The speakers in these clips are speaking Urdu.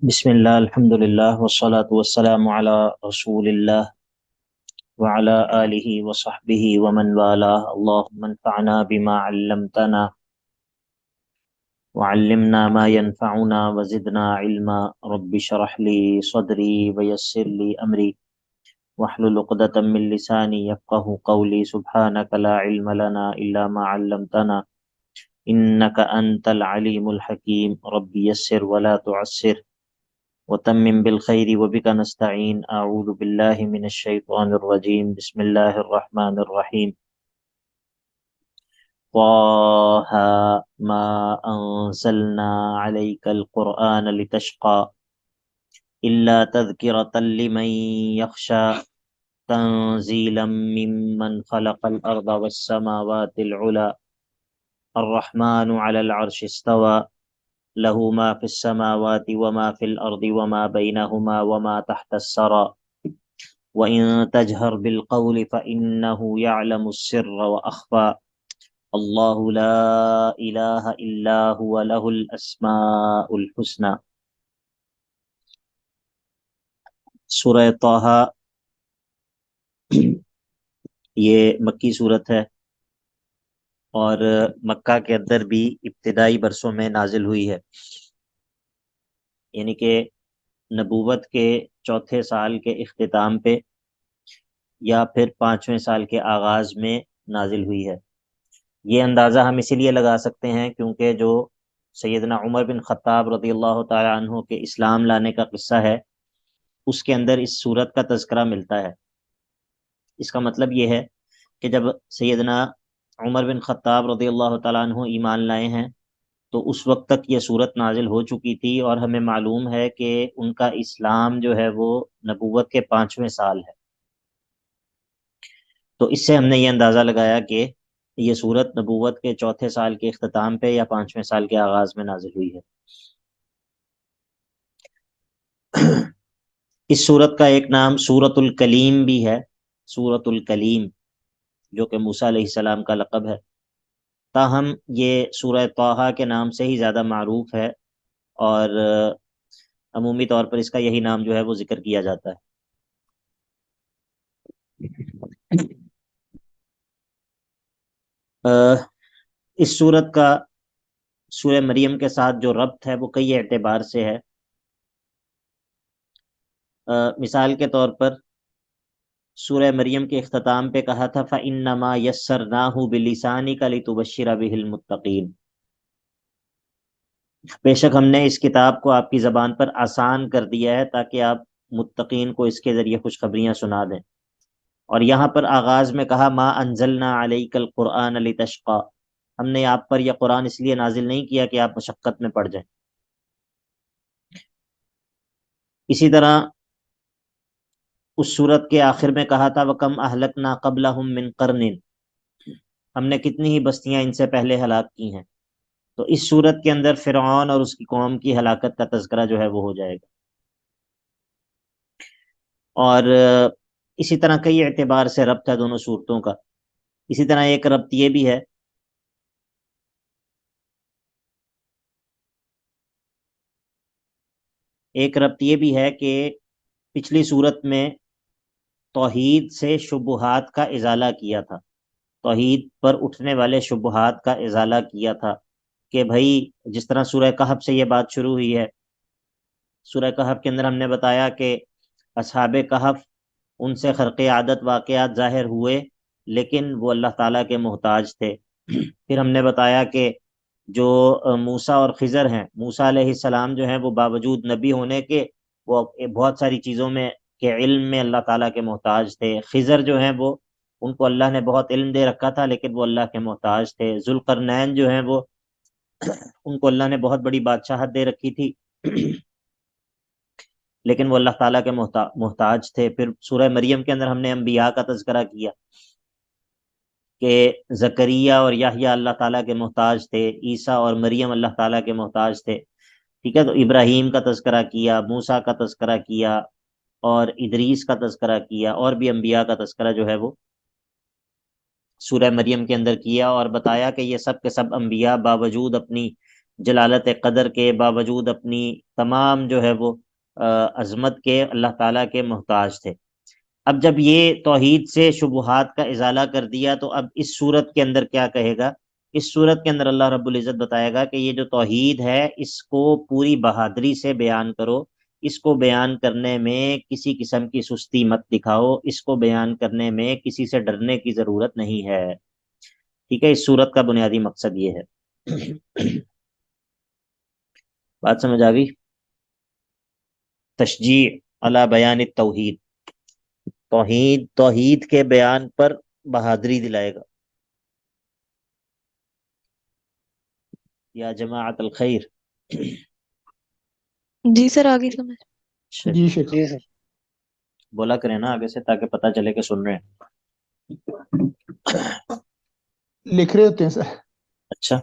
بسم اللہ الحمد للہ والصلاة والسلام علی رسول اللہ وعلی آلہ وصحبہ ومن والاه اللہم انفعنا بما علمتنا وعلمنا ما ينفعنا وزدنا علما رب اشرح لي صدری ویسر لي امری واحلل عقدۃ من لسانی یفقہوا قولی سبحانک لا علم لنا الا ما علمتنا انک انت العلیم الحکیم رب یسر ولا تعسر وتمم بالخير وبك نستعين أعوذ بالله من الشيطان الرجيم بسم الله الرحمن الرحيم طه ما أنزلنا عليك القرآن لتشقى إلا تذكرة لمن يخشى تنزيلا ممن خلق الأرض والسماوات العلى الرحمن على العرش استوى له ما في السماوات وما في الأرض وما بينهما وما تحت الثرى وَإِن تَجْهَرْ بِالْقَوْلِ فَإِنَّهُ يَعْلَمُ السِّرَّ وَأَخْفَى اللَّهُ لَا إِلَهَ إِلَّا هُوَ لَهُ الْأَسْمَاءُ الْحُسْنَى۔ سورہ طٰہٰ یہ مکی صورت ہے اور مکہ کے اندر بھی ابتدائی برسوں میں نازل ہوئی ہے، یعنی کہ نبوت کے چوتھے سال کے اختتام پہ یا پھر پانچویں سال کے آغاز میں نازل ہوئی ہے۔ یہ اندازہ ہم اسی لیے لگا سکتے ہیں کیونکہ جو سیدنا عمر بن خطاب رضی اللہ تعالی عنہ کے اسلام لانے کا قصہ ہے اس کے اندر اس صورت کا تذکرہ ملتا ہے۔ اس کا مطلب یہ ہے کہ جب سیدنا عمر بن خطاب رضی اللہ تعالی عنہ ایمان لائے ہیں تو اس وقت تک یہ صورت نازل ہو چکی تھی، اور ہمیں معلوم ہے کہ ان کا اسلام جو ہے وہ نبوت کے پانچویں سال ہے۔ تو اس سے ہم نے یہ اندازہ لگایا کہ یہ صورت نبوت کے چوتھے سال کے اختتام پہ یا پانچویں سال کے آغاز میں نازل ہوئی ہے۔ اس صورت کا ایک نام سورۃ الکلیم بھی ہے، سورۃ الکلیم، جو کہ موسیٰ علیہ السلام کا لقب ہے۔ تاہم یہ سورہ طٰہٰ کے نام سے ہی زیادہ معروف ہے، اور عمومی طور پر اس کا یہی نام جو ہے وہ ذکر کیا جاتا ہے۔ اس صورت کا سورہ مریم کے ساتھ جو ربط ہے وہ کئی اعتبار سے ہے۔ مثال کے طور پر سورہ مریم کے اختتام پہ کہا تھا فَإِنَّمَا يَسَّرْنَاهُ بِلِسَانِكَ لِتُبَشِّرَ بِهِ الْمُتَّقِينَ، بے شک ہم نے اس کتاب کو آپ کی زبان پر آسان کر دیا ہے تاکہ آپ متقین کو اس کے ذریعے خوشخبریاں سنا دیں۔ اور یہاں پر آغاز میں کہا ما انزلنا علیک القرآن لتشقى، ہم نے آپ پر یہ قرآن اس لیے نازل نہیں کیا کہ آپ مشقت میں پڑ جائیں۔ اسی طرح اس صورت کے آخر میں کہا تھا وَكَمْ أَهْلَكْنَا قَبْلَهُمْ مِنْ قَرْنٍ، ہم نے کتنی ہی بستیاں ان سے پہلے ہلاک کی ہیں۔ تو اس صورت کے اندر فرعون اور اس کی قوم کی ہلاکت کا تذکرہ جو ہے وہ ہو جائے گا۔ اور اسی طرح کئی اعتبار سے ربط ہے دونوں صورتوں کا۔ اسی طرح ایک ربط یہ بھی ہے کہ پچھلی صورت میں توحید سے شبہات کا ازالہ کیا تھا، توحید پر اٹھنے والے شبہات کا ازالہ کیا تھا، کہ بھائی جس طرح سورہ کہف سے یہ بات شروع ہوئی ہے، سورہ کہف کے اندر ہم نے بتایا کہ اصحاب کہف ان سے خرق عادت واقعات ظاہر ہوئے لیکن وہ اللہ تعالیٰ کے محتاج تھے۔ پھر ہم نے بتایا کہ جو موسیٰ اور خضر ہیں، موسیٰ علیہ السلام جو ہیں وہ باوجود نبی ہونے کے وہ بہت ساری چیزوں میں کے علم میں اللہ تعالیٰ کے محتاج تھے۔ خضر جو ہیں وہ ان کو اللہ نے بہت علم دے رکھا تھا لیکن وہ اللہ کے محتاج تھے۔ ذوالقرنین جو ہیں وہ ان کو اللہ نے بہت بڑی بادشاہت دے رکھی تھی لیکن وہ اللہ تعالیٰ کے محتاج تھے۔ پھر سورہ مریم کے اندر ہم نے انبیاء کا تذکرہ کیا کہ زکریہ اور یحییٰ اللہ تعالیٰ کے محتاج تھے، عیسیٰ اور مریم اللہ تعالیٰ کے محتاج تھے، ٹھیک ہے۔ تو ابراہیم کا تذکرہ کیا، موسیٰ کا تذکرہ کیا، اور ادریس کا تذکرہ کیا، اور بھی انبیاء کا تذکرہ جو ہے وہ سورہ مریم کے اندر کیا، اور بتایا کہ یہ سب کے سب انبیاء باوجود اپنی جلالت قدر کے باوجود اپنی تمام جو ہے وہ عظمت کے اللہ تعالیٰ کے محتاج تھے۔ اب جب یہ توحید سے شبہات کا ازالہ کر دیا تو اب اس صورت کے اندر کیا کہے گا؟ اس صورت کے اندر اللہ رب العزت بتائے گا کہ یہ جو توحید ہے اس کو پوری بہادری سے بیان کرو، اس کو بیان کرنے میں کسی قسم کی سستی مت دکھاؤ، اس کو بیان کرنے میں کسی سے ڈرنے کی ضرورت نہیں ہے۔ ٹھیک ہے، اس صورت کا بنیادی مقصد یہ ہے۔ بات سمجھ آ گئی؟ تشجیع علی بیان التوحید، توحید کے بیان پر بہادری دلائے گا۔ یا جماعت الخیر، جی سر، آگے سمجھ۔ جی شیخ، بولا کریں نا آگے سے تاکہ پتہ چلے کہ سن رہے ہیں۔ لکھ رہے ہوتے ہیں سر۔ اچھا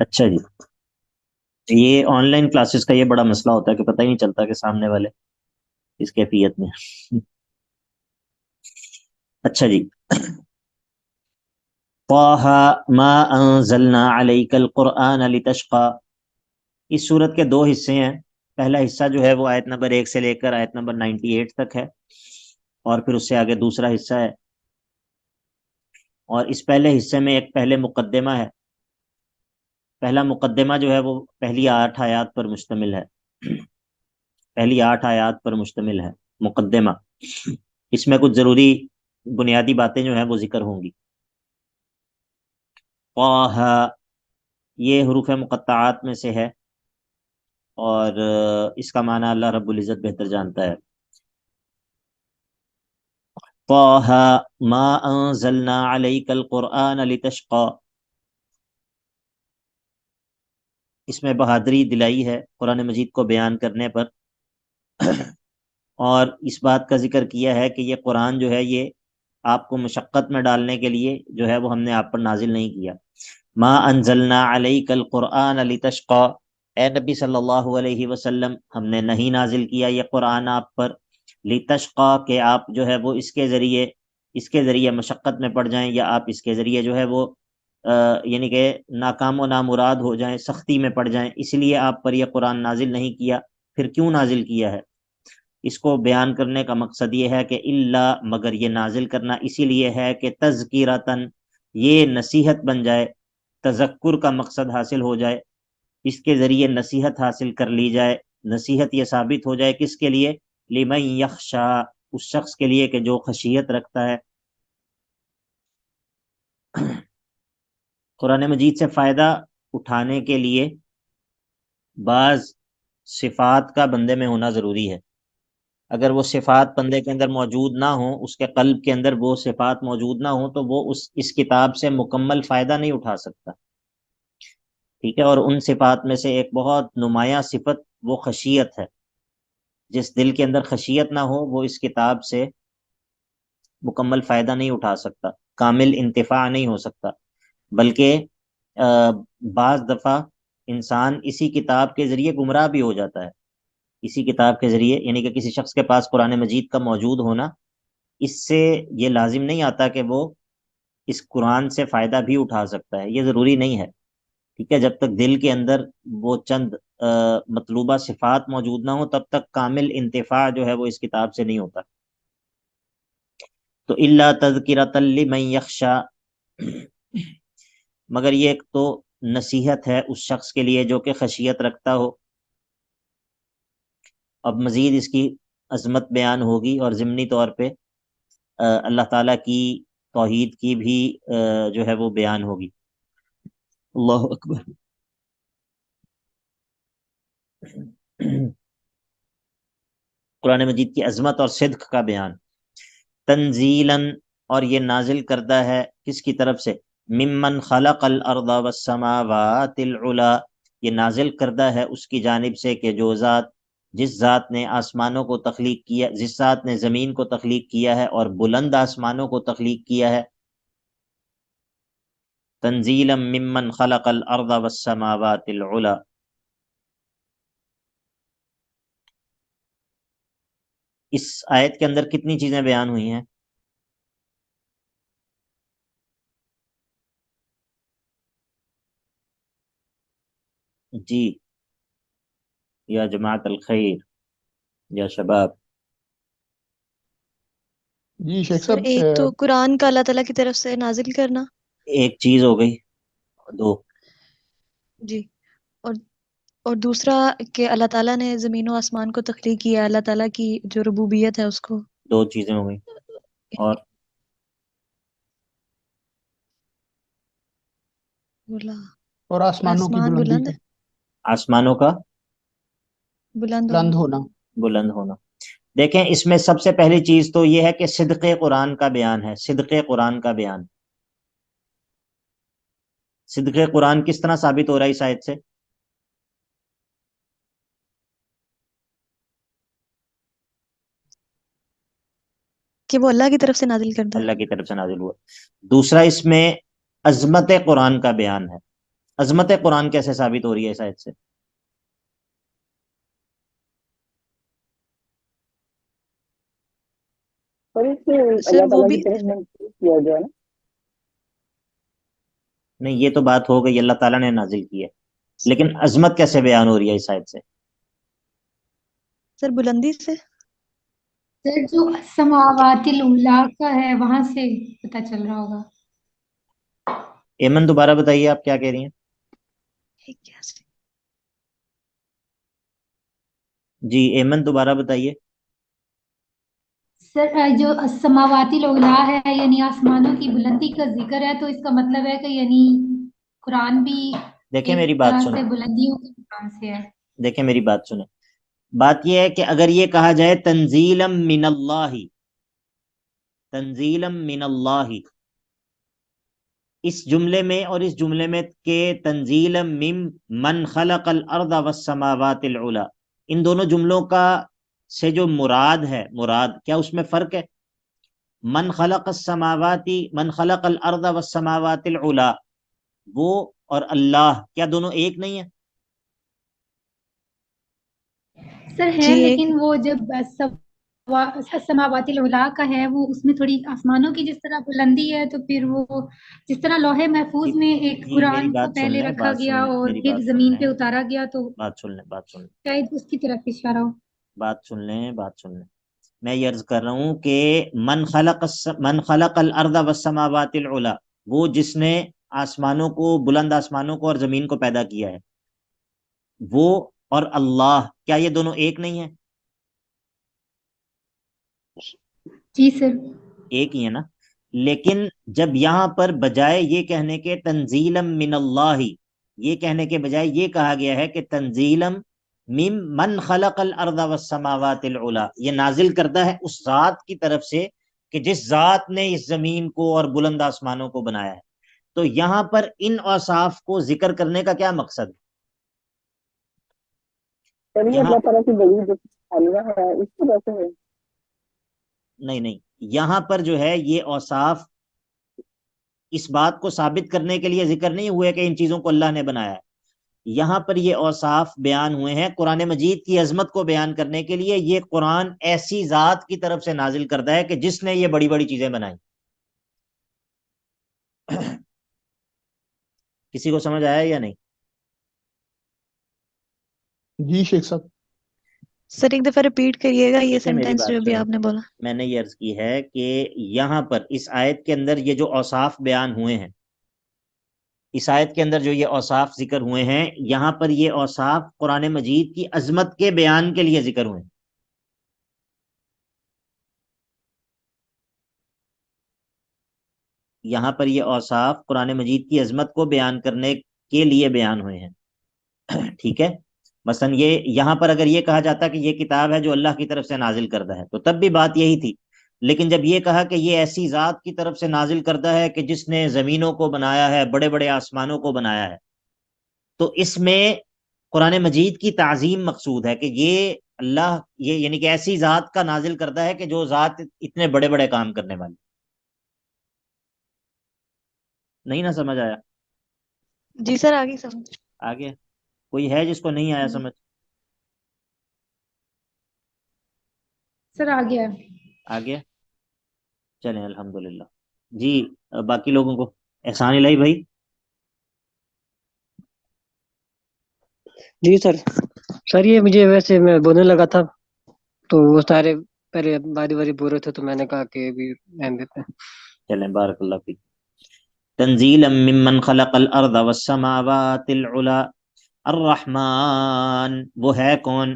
اچھا جی، یہ آن لائن کلاسز کا یہ بڑا مسئلہ ہوتا ہے کہ پتہ ہی نہیں چلتا کہ سامنے والے اس کیفیت میں۔ اچھا جی، طٰہ ما انزلنا علیک القرآن لتشقى، اس صورت کے دو حصے ہیں۔ پہلا حصہ جو ہے وہ آیت نمبر 1 سے لے کر آیت نمبر 98 تک ہے، اور پھر اس سے آگے دوسرا حصہ ہے۔ اور اس پہلے حصے میں ایک پہلے مقدمہ ہے۔ پہلا مقدمہ جو ہے وہ پہلی 8 آیات پر مشتمل ہے، پہلی 8 آیات پر مشتمل ہے مقدمہ۔ اس میں کچھ ضروری بنیادی باتیں جو ہیں وہ ذکر ہوں گی۔ طٰہ، یہ حروف مقطعات میں سے ہے، اور اس کا معنی اللہ رب العزت بہتر جانتا ہے۔ طٰہ ما انزلنا علیک القرآن لتشقى، اس میں بہادری دلائی ہے قرآن مجید کو بیان کرنے پر، اور اس بات کا ذکر کیا ہے کہ یہ قرآن جو ہے یہ آپ کو مشقت میں ڈالنے کے لیے جو ہے وہ ہم نے آپ پر نازل نہیں کیا۔ ما انزلنا علیک القرآن لتشقى، اے نبی صلی اللہ علیہ وسلم ہم نے نہیں نازل کیا یہ قرآن آپ پر لتشقى، کہ آپ جو ہے وہ اس کے ذریعے مشقت میں پڑ جائیں، یا آپ اس کے ذریعے جو ہے وہ یعنی کہ ناکام و نامراد ہو جائیں، سختی میں پڑ جائیں، اس لیے آپ پر یہ قرآن نازل نہیں کیا۔ پھر کیوں نازل کیا ہے؟ اس کو بیان کرنے کا مقصد یہ ہے کہ اللہ، مگر یہ نازل کرنا اسی لیے ہے کہ تذکرتاً، یہ نصیحت بن جائے، تذکر کا مقصد حاصل ہو جائے، اس کے ذریعے نصیحت حاصل کر لی جائے۔ نصیحت یہ ثابت ہو جائے کس کے لیے؟ لمن یخشا، اس شخص کے لیے کہ جو خشیت رکھتا ہے۔ قرآن مجید سے فائدہ اٹھانے کے لیے بعض صفات کا بندے میں ہونا ضروری ہے۔ اگر وہ صفات بندے کے اندر موجود نہ ہوں، اس کے قلب کے اندر وہ صفات موجود نہ ہوں، تو وہ اس کتاب سے مکمل فائدہ نہیں اٹھا سکتا۔ ٹھیک ہے، اور ان صفات میں سے ایک بہت نمایاں صفت وہ خشیت ہے۔ جس دل کے اندر خشیت نہ ہو وہ اس کتاب سے مکمل فائدہ نہیں اٹھا سکتا، کامل انتفاع نہیں ہو سکتا، بلکہ بعض دفعہ انسان اسی کتاب کے ذریعے گمراہ بھی ہو جاتا ہے۔ اسی کتاب کے ذریعے، یعنی کہ کسی شخص کے پاس قرآن مجید کا موجود ہونا، اس سے یہ لازم نہیں آتا کہ وہ اس قرآن سے فائدہ بھی اٹھا سکتا ہے، یہ ضروری نہیں ہے۔ ٹھیک ہے، جب تک دل کے اندر وہ چند مطلوبہ صفات موجود نہ ہوں تب تک کامل انتفاع جو ہے وہ اس کتاب سے نہیں ہوتا۔ تو الا تذکرۃ لمن یخشی، مگر یہ ایک تو نصیحت ہے اس شخص کے لیے جو کہ خشیت رکھتا ہو۔ اب مزید اس کی عظمت بیان ہوگی، اور ضمنی طور پہ اللہ تعالیٰ کی توحید کی بھی جو ہے وہ بیان ہوگی۔ اللہ اکبر۔ قرآن مجید کی عظمت اور صدق کا بیان۔ تنزیلاً، اور یہ نازل کردہ ہے کس کی طرف سے؟ ممن خلق الارض والسماوات العلا، یہ نازل کردہ ہے اس کی جانب سے کہ جس ذات نے آسمانوں کو تخلیق کیا، جس ذات نے زمین کو تخلیق کیا ہے اور بلند آسمانوں کو تخلیق کیا ہے۔ تنزیلا ممن خلق الارض والسماوات العلا۔ اس آیت کے اندر کتنی چیزیں بیان ہوئی ہیں؟ جی یا جماعت الخیر یا شباب. جی شیخ سر صاحب ایک تو قرآن کا اللہ تعالیٰ کی طرف سے نازل کرنا. ایک چیز ہو گئی. دو. جی. اور اور دوسرا کہ اللہ تعالیٰ نے زمین و آسمان کو تخلیق کیا، اللہ تعالیٰ کی جو ربوبیت ہے اس کو. دو چیزیں ہو گئی. اور بولا اور آسمانوں کی آسمان بلندی بلند کا ہے، آسمانوں کا بلند بلند ہونا. ہونا. بلند ہونا. دیکھیں اس میں سب سے پہلی چیز تو یہ ہے کہ صدق قرآن کا بیان ہے. صدق قرآن کا بیان. صدق قرآن کس طرح ثابت ہو رہا ہے اس آیت سے؟ کہ وہ اللہ کی طرف سے نازل کرتا ہے. اللہ کی طرف سے نازل ہوا. دوسرا اس میں عظمت قرآن کا بیان ہے. عظمت قرآن کیسے ثابت ہو رہی ہے اس آیت سے؟ اور اس سے سر اللہ وہ تعالیٰ بھی کی طرف منسوخ کیا گیا نا. نہیں یہ تو بات ہو گئی اللہ تعالیٰ نے نازل کی ہے، لیکن عظمت کیسے بیان ہو رہی ہے اس آیت سے؟ سر بلندی سے. سر جو سماوات الاولیٰ کا ہے وہاں سے پتہ چل رہا ہوگا. ایمن دوبارہ بتائیے آپ کیا کہہ رہی ہیں؟ جی ایمن دوبارہ بتائیے. سر جو سماوات الاولیٰ ہے یعنی آسمانوں کی بلندی کا ذکر ہے، تو اس کا مطلب ہے کہ یعنی قرآن بھی دیکھیں ایک میری بات طرح سنیں. سے بلندیوں کے مقام سے ہے. دیکھیں میری بات سنیں. بات یہ ہے کہ اگر یہ کہا جائے تنزیلا من اللہ، تنزیلا من اللہ، اس جملے میں اور اس جملے میں کہ تنزیلا من خلق الارض والسماوات العلی، ان دونوں جملوں کا سے جو مراد ہے، مراد کیا اس میں فرق ہے؟ من خلق السماوات، من خلق الارض والسماوات العلی، وہ اور اللہ کیا دونوں ایک نہیں ہیں؟ سر جی ہے، ایک. لیکن وہ جب سماوات الاولیٰ کا ہے وہ اس میں تھوڑی آسمانوں کی جس طرح بلندی ہے، تو پھر وہ جس طرح لوح محفوظ میں ایک جی میری قرآن کو بات سن پہلے لیں، رکھا بات سن گیا لیں، اور میری پھر بات سن زمین لیں، پہ اتارا گیا، تو بات سن لیں، بات سن لیں، شاید اس کی طرف اشارہ ہو. بات سن لیں، بات سن لیں. میں یہ عرض کر رہا ہوں کہ من خلق الارض والسماوات العلی، وہ جس نے آسمانوں کو، بلند آسمانوں کو اور زمین کو پیدا کیا ہے، وہ اور اللہ کیا یہ دونوں ایک نہیں ہیں؟ جی سر. ایک ہی ہے نا. لیکن جب یہاں پر بجائے یہ کہنے کے تنزیلا من اللہ، یہ کہنے کے بجائے یہ کہا گیا ہے کہ تنزیلا من خلق الارض والسماوات العلی، یہ نازل کرتا ہے اس ذات کی طرف سے کہ جس ذات نے اس زمین کو اور بلند آسمانوں کو بنایا ہے. تو یہاں پر ان اوصاف کو ذکر کرنے کا کیا مقصد ہے؟ سر یہ یہاں اللہ تعالیٰ کی بڑی جو عالیہ ہے اس کی وجہ سے ہے. نہیں، یہاں پر جو ہے یہ اوصاف اس بات کو ثابت کرنے کے لیے ذکر نہیں ہوئے کہ ان چیزوں کو اللہ نے بنایا ہے. یہاں پر یہ اوصاف بیان ہوئے ہیں قرآن مجید کی عظمت کو بیان کرنے کے لیے. یہ قرآن ایسی ذات کی طرف سے نازل کرتا ہے کہ جس نے یہ بڑی بڑی چیزیں بنائی. کسی کو سمجھ آیا یا نہیں؟ جی شیخ صاحب. سر ایک دفعہ ریپیٹ کریے گا یہ دیکھیں میری سینٹینس بات جو بھی سنیں، آپ نے بولا. میں نے یہ عرض کی ہے کہ یہاں پر اس آیت کے اندر یہ جو اوصاف بیان ہوئے ہیں، اس آیت کے اندر جو یہ اوصاف ذکر ہوئے ہیں، یہاں پر یہ اوصاف قرآن مجید کی عظمت کے بیان کے لیے ذکر ہوئے ہیں. یہاں پر یہ اوصاف قرآن مجید کی عظمت کو بیان کرنے کے لیے بیان ہوئے ہیں. ٹھیک ہے. مثلا یہ یہاں پر اگر یہ کہا جاتا کہ یہ کتاب ہے جو اللہ کی طرف سے نازل کردہ ہے تو تب بھی بات یہی تھی. لیکن جب یہ کہا کہ یہ ایسی ذات کی طرف سے نازل کردہ ہے کہ جس نے زمینوں کو بنایا ہے، بڑے بڑے آسمانوں کو بنایا ہے، تو اس میں قرآن مجید کی تعظیم مقصود ہے کہ یہ اللہ، یہ یعنی کہ ایسی ذات کا نازل کردہ ہے کہ جو ذات اتنے بڑے بڑے کام کرنے والی. نہیں نہ سمجھ آیا؟ جی سر آگے سمجھ. آگے کوئی ہے جس کو نہیں آیا سمجھ؟ سر آ گیا. آگے چلیں الحمدللہ. جی باقی لوگوں کو احسان الہی بھائی. جی سر یہ مجھے ویسے میں بولنے لگا تھا تو وہ سارے پہلے باری باری بول رہے تھے تو میں نے کہا کہ ابھی اہم دیتے ہیں. چلیں بارک اللہ فیک. تنزیلا ممن خلق الارض والسماوات العلا. الرحمن وہ ہے کون؟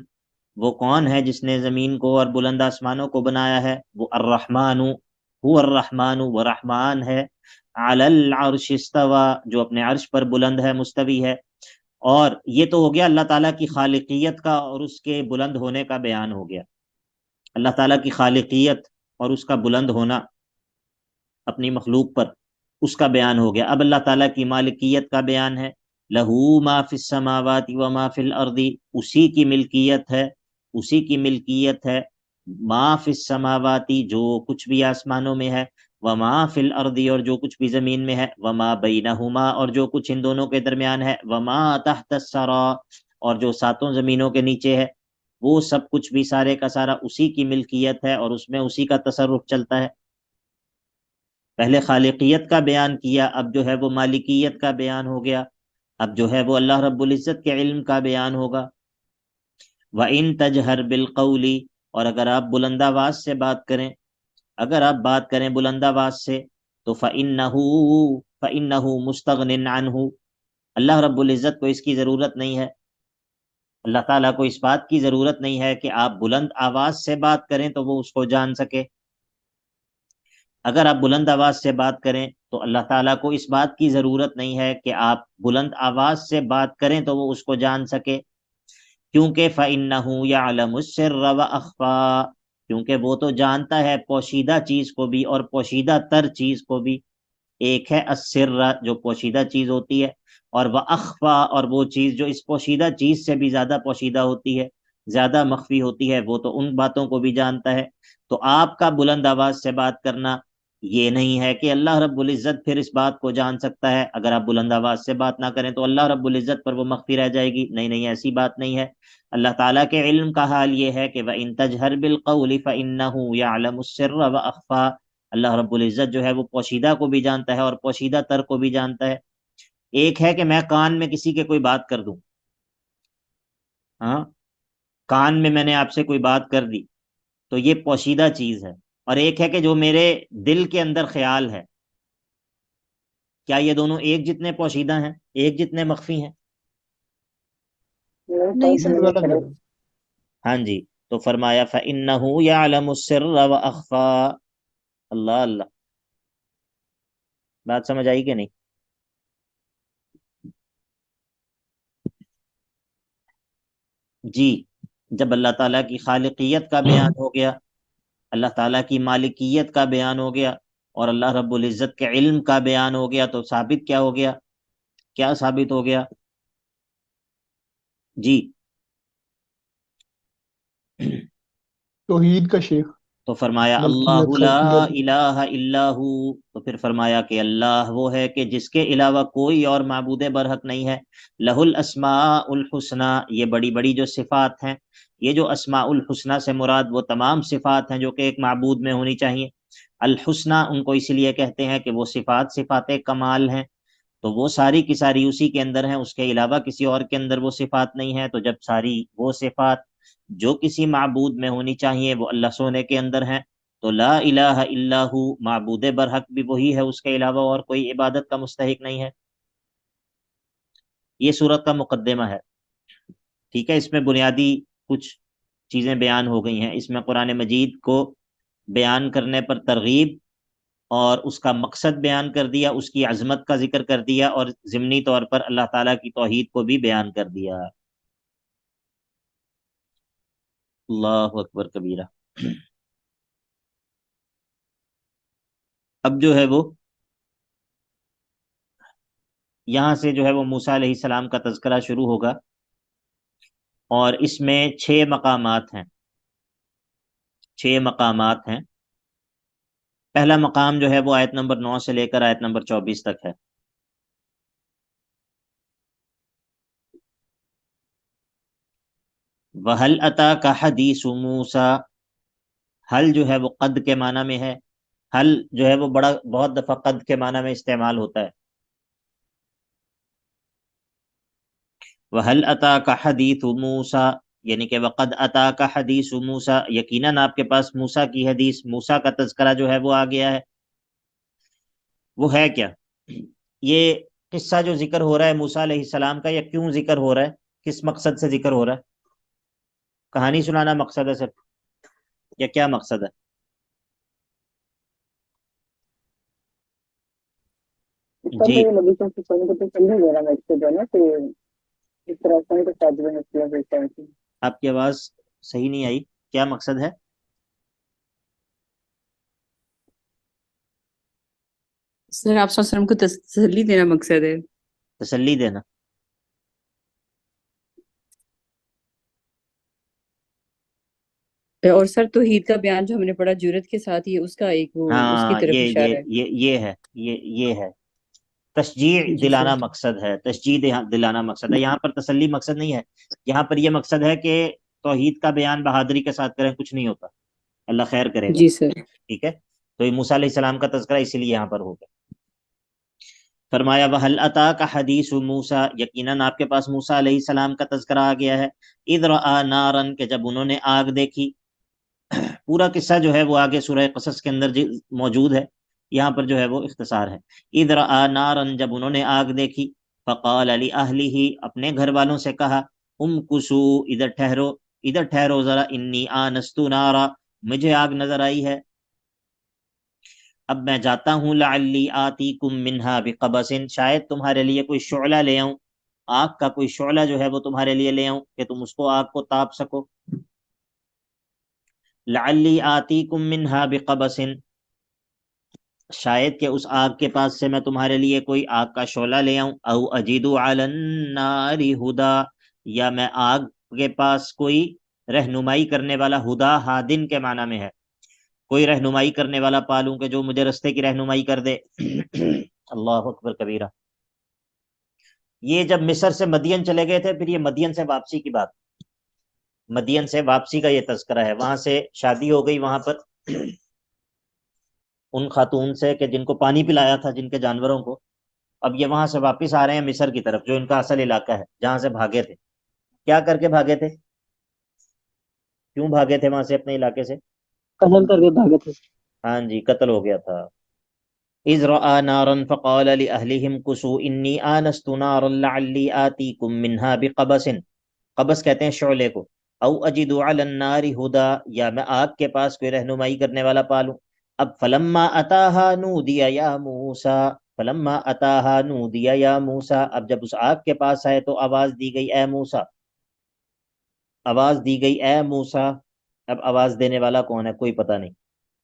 وہ کون ہے جس نے زمین کو اور بلند آسمانوں کو بنایا ہے؟ وہ الرحمن، هو الرحمن، وہ رحمان ہے. علی العرش استوى، جو اپنے عرش پر بلند ہے، مستوی ہے. اور یہ تو ہو گیا اللہ تعالیٰ کی خالقیت کا اور اس کے بلند ہونے کا بیان ہو گیا. اللہ تعالیٰ کی خالقیت اور اس کا بلند ہونا اپنی مخلوق پر، اس کا بیان ہو گیا. اب اللہ تعالیٰ کی مالکیت کا بیان ہے. لہو ما فی السماوات و ما فی الارض، اسی کی ملکیت ہے، اسی کی ملکیت ہے. ما فی السماوات، جو کچھ بھی آسمانوں میں ہے، وما فی الارض، اور جو کچھ بھی زمین میں ہے، وما بینہما، اور جو کچھ ان دونوں کے درمیان ہے، وما تحت الثری، اور جو ساتوں زمینوں کے نیچے ہے، وہ سب کچھ بھی سارے کا سارا اسی کی ملکیت ہے اور اس میں اسی کا تصرف چلتا ہے. پہلے خالقیت کا بیان کیا، اب جو ہے وہ مالکیت کا بیان ہو گیا. اب جو ہے وہ اللہ رب العزت کے علم کا بیان ہوگا. وَإِن تَجْهَرْ بِالْقَوْلِ، اور اگر آپ بلند آواز سے بات کریں، اگر آپ بات کریں بلند آواز سے، تو فَإِنَّهُ مُسْتَغْنٍ عَنْهُ، اللہ رب العزت کو اس کی ضرورت نہیں ہے. اللہ تعالیٰ کو اس بات کی ضرورت نہیں ہے کہ آپ بلند آواز سے بات کریں تو وہ اس کو جان سکے. اگر آپ بلند آواز سے بات کریں تو اللہ تعالیٰ کو اس بات کی ضرورت نہیں ہے کہ آپ بلند آواز سے بات کریں تو وہ اس کو جان سکے. کیونکہ فَإِنَّهُ يَعْلَمُ السِّرَّ وَأَخْفَى، کیونکہ وہ تو جانتا ہے پوشیدہ چیز کو بھی اور پوشیدہ تر چیز کو بھی. ایک ہے السر، جو پوشیدہ چیز ہوتی ہے، اور وَأَخْفَى، اور وہ چیز جو اس پوشیدہ چیز سے بھی زیادہ پوشیدہ ہوتی ہے، زیادہ مخفی ہوتی ہے، وہ تو ان باتوں کو بھی جانتا ہے. تو آپ کا بلند آواز سے بات کرنا یہ نہیں ہے کہ اللہ رب العزت پھر اس بات کو جان سکتا ہے. اگر آپ بلند آواز سے بات نہ کریں تو اللہ رب العزت پر وہ مخفی رہ جائے گی. نہیں نہیں، ایسی بات نہیں ہے. اللہ تعالیٰ کے علم کا حال یہ ہے کہ وَإِن تَجْهَرْ بِالْقَوْلِ فَإِنَّهُ يَعْلَمُ السِّرَّ وَأَخْفَى، اللہ رب العزت جو ہے وہ پوشیدہ کو بھی جانتا ہے اور پوشیدہ تر کو بھی جانتا ہے. ایک ہے کہ میں کان میں کسی کے کوئی بات کر دوں، ہاں، کان میں نے آپ سے کوئی بات کر دی تو یہ پوشیدہ چیز ہے. اور ایک ہے کہ جو میرے دل کے اندر خیال ہے. کیا یہ دونوں ایک جتنے پوشیدہ ہیں، ایک جتنے مخفی ہیں؟ نہیں سر. الگ الگ ہے. ہاں جی. تو فرمایا فَإِنَّهُ يَعْلَمُ السِّرَّ وَأَخْفَى. اللہ اللہ، بات سمجھ آئی کہ نہیں؟ جی. جب اللہ تعالیٰ کی خالقیت کا بیان ہو گیا، اللہ تعالیٰ کی مالکیت کا بیان ہو گیا، اور اللہ رب العزت کے علم کا بیان ہو گیا، تو ثابت کیا ہو گیا؟ کیا ثابت ہو گیا؟ جی. توحید کا شیخ، تو فرمایا اللہ ملکیت، لا خلقیت. الہ الا ہو. تو پھر فرمایا کہ اللہ وہ ہے کہ جس کے علاوہ کوئی اور معبود برحق نہیں ہے. لہ الاسماء الحسنی، یہ بڑی بڑی جو صفات ہیں، یہ جو اسماء الحسنی سے مراد وہ تمام صفات ہیں جو کہ ایک معبود میں ہونی چاہیے. الحسنی ان کو اس لیے کہتے ہیں کہ وہ صفات صفات کمال ہیں، تو وہ ساری کی ساری اسی کے اندر ہیں، اس کے علاوہ کسی اور کے اندر وہ صفات نہیں ہیں. تو جب ساری وہ صفات جو کسی معبود میں ہونی چاہیے وہ اللہ سونے کے اندر ہیں، تو لا الہ الا ہو، معبود برحق بھی وہی ہے، اس کے علاوہ اور کوئی عبادت کا مستحق نہیں ہے. یہ سورت کا مقدمہ ہے. ٹھیک ہے، اس میں بنیادی کچھ چیزیں بیان ہو گئی ہیں. اس میں قرآن مجید کو بیان کرنے پر ترغیب اور اس کا مقصد بیان کر دیا، اس کی عظمت کا ذکر کر دیا، اور ضمنی طور پر اللہ تعالیٰ کی توحید کو بھی بیان کر دیا. اللہ اکبر کبیرہ. اب جو ہے وہ یہاں سے جو ہے وہ موسیٰ علیہ السلام کا تذکرہ شروع ہوگا، اور اس میں 6 مقامات ہیں. 6 مقامات ہیں. پہلا مقام جو ہے وہ آیت نمبر 9 سے لے کر آیت نمبر 24 تک ہے. وَهَلْ أَتَاكَ حَدِيثُ مُوسَىٰ، حل جو ہے وہ قد کے معنی میں ہے. حل جو ہے وہ بہت دفعہ قد کے معنی میں استعمال ہوتا ہے. وَهَلْ أَتَاكَ حَدِيثُ مُوسَى، یعنی کہ وَقَدْ أَتَاكَ حَدِيثُ مُوسَى، یقیناً آپ کے پاس موسیٰ کی حدیث، موسیٰ کا تذکرہ جو ہے وہ آ گیا ہے۔ وہ ہے کیا؟ یہ قصہ جو ذکر ہو رہا ہے موسیٰ علیہ السلام کا، یا کیوں ذکر ہو رہا ہے، کس مقصد سے ذکر ہو رہا ہے؟ کہانی سنانا مقصد ہے صرف، یا کیا مقصد ہے؟ سر جی یہ نبی صلی اللہ علیہ وسلم کو تسلی دینا مقصد ہے نا کہ اس طرح سے کے ساتھ میں مسئلہ پیش آئے تھے۔ آپ کی آواز صحیح نہیں آئی، کیا مقصد ہے؟ سر آپ صلی اللہ علیہ وسلم کو تسلی دینا مقصد ہے۔ تسلی دینا۔ اور سر توحید کا بیان جو ہم نے پڑھا جرت کے ساتھ، یہ اس کا ایک وہ اس کی ہاں طرف اشارہ ہے۔ یہ ہے تشجیع جی دلانا سر۔ مقصد ہے، تشجیع دلانا مقصد ہے، یہاں پر تسلی مقصد نہیں ہے، یہاں پر یہ مقصد ہے کہ توحید کا بیان بہادری کے ساتھ کریں، کچھ نہیں ہوتا، اللہ خیر کرے گا، جی سر۔ ٹھیک ہے؟ تو یہ موسیٰ علیہ السلام کا تذکرہ اسی لیے یہاں پر ہو گیا۔ فرمایا وَهَلْ أَتَاكَ حَدِيثُ مُوسَى، یقیناً آپ کے پاس موسیٰ علیہ السلام کا تذکرہ آ گیا ہے، اِذْ رَأَىٰ نَارًا، کہ جب انہوں نے آگ دیکھی۔ پورا قصہ جو ہے وہ آگے سورہ قصص کے اندر موجود ہے، یہاں پر جو ہے وہ اختصار ہے۔ اِذْ رَأَىٰ نَارًا، جب انہوں نے آگ دیکھی، فَقَالَ لِأَهْلِهِ، اپنے گھر والوں سے کہا، امکثوا، ادھر ٹھہرو ذرا، انی آنست نارا، مجھے آگ نظر آئی ہے، اب میں جاتا ہوں، لعلی آتیکم منہا بقبس، شاید تمہارے لیے کوئی شعلہ لے آؤں، آگ کا کوئی شعلہ جو ہے وہ تمہارے لیے لے آؤں کہ تم اس کو آگ کو تاپ سکو۔ لعلی آتیکم منہا بقبس، شاید کہ اس آگ کے پاس سے میں تمہارے لیے کوئی آگ کا شعلہ لے آؤں، او اجد علی النار ہدا، یا میں آگ کے پاس کوئی رہنمائی کرنے والا، ہدا ہادن کے معنی میں ہے، کوئی رہنمائی کرنے والا پالوں کہ جو مجھے رستے کی رہنمائی کر دے۔ اللہ اکبر کبیرہ۔ یہ جب مصر سے مدین چلے گئے تھے، پھر یہ مدین سے واپسی کی بات، مدین سے واپسی کا یہ تذکرہ ہے، وہاں سے شادی ہو گئی وہاں پر ان خاتون سے کہ جن کو پانی پلایا تھا جن کے جانوروں کو، اب یہ وہاں سے واپس آ رہے ہیں مصر کی طرف، جو ان کا اصل علاقہ ہے جہاں سے بھاگے تھے۔ کیا کر کے بھاگے تھے؟ کیوں بھاگے تھے وہاں سے اپنے علاقے سے؟ قتل کر کے بھاگے تھے۔ ہاں جی، قتل ہو گیا تھا۔ اذ رأى نارا فقال لأهلهم كسوا انی آنست نارا لعلی آتیکم منها بقبس، قبس کہتے ہیں شعلے کو، او اجد علی النار ہدا، یا میں آگ کے پاس کوئی رہنمائی کرنے والا پالوں۔ اب فلما اتاها نودی یا موسیٰ، فلما اتاها نودی یا موسیٰ، اب جب اس آگ کے پاس آئے تو آواز دی گئی اے موسیٰ، آواز دی گئی اے موسیٰ۔ اب آواز دینے والا کون ہے کوئی پتہ نہیں،